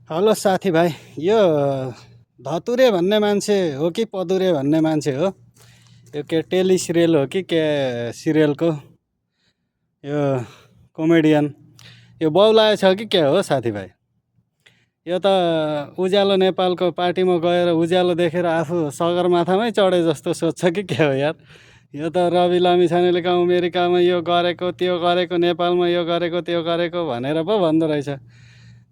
Hello साथीभाइ, यो धतुरे भन्ने मान्छे हो कि पदुरे भन्ने मान्छे हो? यो के टेली सिरियल हो कि के सिरियलको यो कमेडियन यो बाउलाए छ कि के हो साथीभाइ? यो त उज्यालो नेपालको पार्टीमा गएर उज्यालो देखेर आफू सगरमाथामै चढे जस्तो सोध्छ कि के हो यार? यो त रवि लामिछानेले गाउँ अमेरिकामा यो गरेको त्यो गरेको, नेपालमा यो गरेको त्यो गरेको भनेर पो भन्दो रहेछ।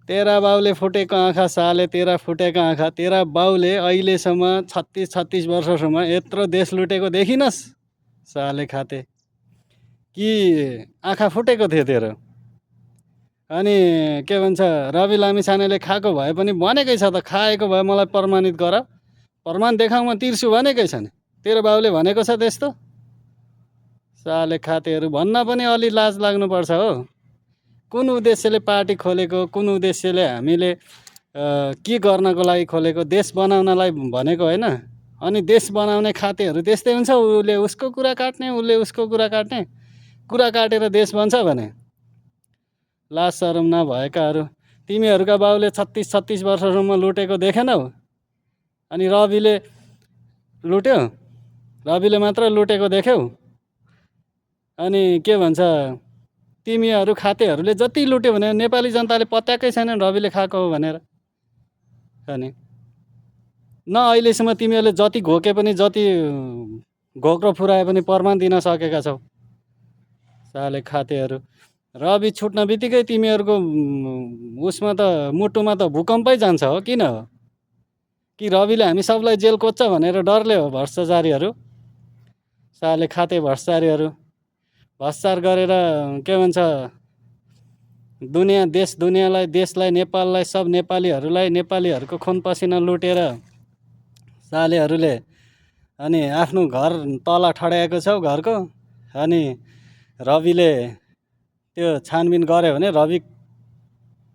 तेरा बाउले फुटेको आँखा साले, तेरा फुटेको आँखा। तेरा बाउले अहिलेसम्म 36 वर्षसम्म यत्रो देश लुटेको देखिनस् साले खाते कि आँखा फुटेको थियो तेरो? अनि के भन्छ, रवि लामिछानेले खाएको भए पनि भनेकै छ त, खाएको भए मलाई प्रमाणित गर, प्रमाण देखाउँ म तिर्छु भनेकै छ नि। तेरो बाउले भनेको छ त्यस्तो? साले खातेहरू भन्न पनि अलि लाज लाग्नुपर्छ हो। कुन उद्देश्यले पार्टी खोलेको, कुन उद्देश्यले हामीले के गर्नको लागि खोलेको? देश बनाउनलाई भनेको होइन? अनि देश बनाउने खातेहरू त्यस्तै हुन्छ, उसले उसको कुरा काट्ने, उसले उसको कुरा काट्ने। कुरा काटेर देश बन्छ भने लाज शरम नभएकाहरू। तिमीहरूका बाउले 36 वर्षसम्म लुटेको देखेनौ? अनि रविले लुट्यो? रविले मात्र लुटेको देख्यौ? अनि के भन्छ, तिमीहरू खातेहरूले जति लुट्यो भने नेपाली जनताले पत्याएकै छैनन् रविले खाएको हो भनेर। अनि न अहिलेसम्म तिमीहरूले जति घोके पनि, जति घोक्रो फुराए पनि प्रमाण दिन सकेका छौ साले खातेहरू। रवि छुट्न बित्तिकै तिमीहरूको उसमा त मुटुमा त भूकम्पै जान्छ हो। किन हो कि रविले हामी सबलाई जेल कोच्छ भनेर डरले हो भ्रष्टाचारीहरू? साले खाते भ्रष्टाचारीहरू भ्रष्टाचार गरेर के भन्छ, दुनियाँ देश दुनियाँलाई, देशलाई, नेपाललाई, सब नेपालीहरूलाई, नेपालीहरूको खुन पसिना लुटेर सालेहरूले अनि आफ्नो घर तला ठड्याएको छौ घरको। अनि रविले त्यो छानबिन गऱ्यो भने, रवि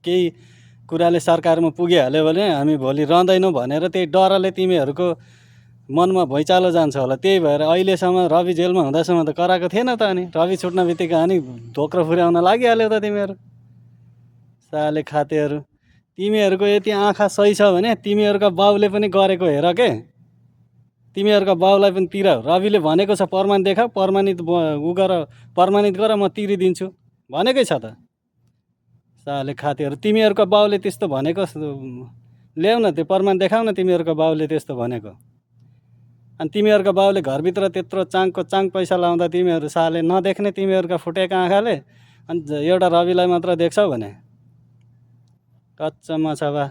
केही कुराले सरकारमा पुगिहाल्यो भने हामी भोलि रहँदैनौँ भनेर त्यही डरले तिमीहरूको मनमा भुइँचालो जान्छ होला। त्यही भएर अहिलेसम्म रवि जेलमा हुँदासम्म त कराएको थिएन त। अनि रवि छुट्न बित्तिकै अनि धोक्रो फुर्याउन लागिहाल्यो त तिमीहरू साले खातेहरू। तिमीहरूको यति आँखा सही छ भने तिमीहरूका बाउले पनि गरेको हेर के। तिमीहरूका बाउलाई पनि तिराऊ। रविले भनेको छ प्रमाण देखाऊ, प्रमाणित उ गर, प्रमाणित गर, म तिरिदिन्छु भनेकै छ त साले खातेहरू। तिमीहरूका बाउले त्यस्तो भनेको ल्याउ न, त्यो प्रमाण देखाउ न तिमीहरूका बाउले त्यस्तो भनेको। अनि तिमीहरूका बाउले घरभित्र त्यत्रो चाङको चाङ पैसा लाउँदा तिमीहरू साले नदेख्ने, तिमीहरूका फुटेका आँखाले। अनि एउटा रविलाई मात्र देख्छौ भने कच्चा माछा बा।